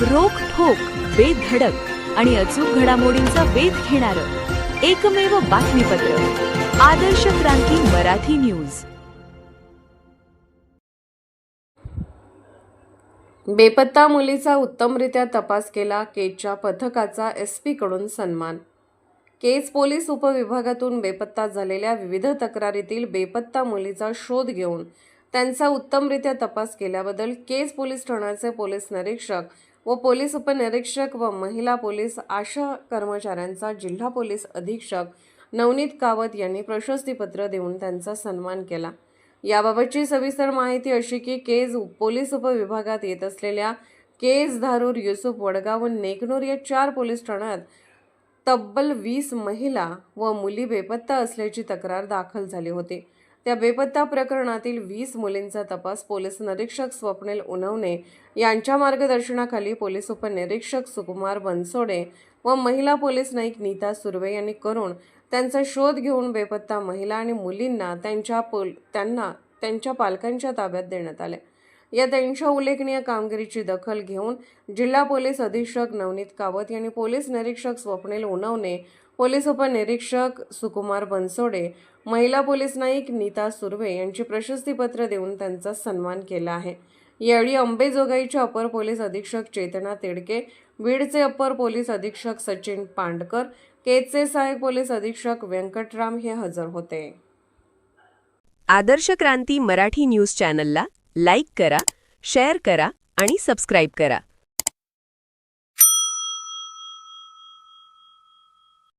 रोखठोक, बेधडक आणि अचूक घडामोडींचा वेध घेणारं एकमेव बातमीपत्र आदर्श क्रांती मराठी न्यूज। बेपत्ता मुलीचा उत्तमरित्या तपास केला, केजच्या पथकाचा एसपी कडून सन्मान। केज पोलीस उपविभागातून बेपत्ता झालेल्या विविध तक्रारीतील बेपत्ता मुलीचा शोध घेऊन त्यांचा उत्तमरित्या तपास केल्याबद्दल केज पोलीस ठाण्याचे पोलीस निरीक्षक व पोलीस उपनिरीक्षक व महिला पोलीस आशा कर्मचाऱ्यांचा जिल्हा पोलीस अधीक्षक नवनीत कावत यांनी प्रशस्तीपत्र देऊन त्यांचा सन्मान केला। याबाबतची सविस्तर माहिती अशी की केज पोलीस उपविभागात येत असलेल्या केज, धारूर, युसूफ, वडगाव व नेकनूर या 4 पोलीस ठाण्यात तब्बल 20 महिला व मुली बेपत्ता असल्याची तक्रार दाखल झाली होती। त्या बेपत्ता प्रकरणातील 20 मुलींचा तपास पोलीस निरीक्षक स्वप्नील उनवणे यांच्या मार्गदर्शनाखाली पोलीस उपनिरीक्षक सुकुमार बनसोडे व महिला पोलीस नाईक नीता सुर्वे यांनी करून त्यांचा शोध घेऊन बेपत्ता महिला आणि मुलींना त्यांच्या पालकांच्या ताब्यात देण्यात आले। या त्यांच्या उल्लेखनीय कामगिरीची दखल घेऊन जिल्हा पोलीस अधीक्षक नवनीत कावत यांनी पोलीस निरीक्षक स्वप्नील उनवणे, पोलीस उपनिरीक्षक सुकुमार बनसोडे, महिला पोलीस नाईक नीता सुर्वे यांची प्रशस्तीपत्र देऊन त्यांचा सन्मान केला आहे। यावेळी अंबेजोगाईचे अपर पोलीस अधीक्षक चेतना तिडके, बीडचे अपर पोलीस अधीक्षक सचिन पांडकर, केजचे सहाय्यक पोलीस अधीक्षक व्यंकटराम हे हजर होते। आदर्श क्रांती मराठी न्यूज चॅनलला लाईक करा, शेअर करा आणि सबस्क्राईब करा।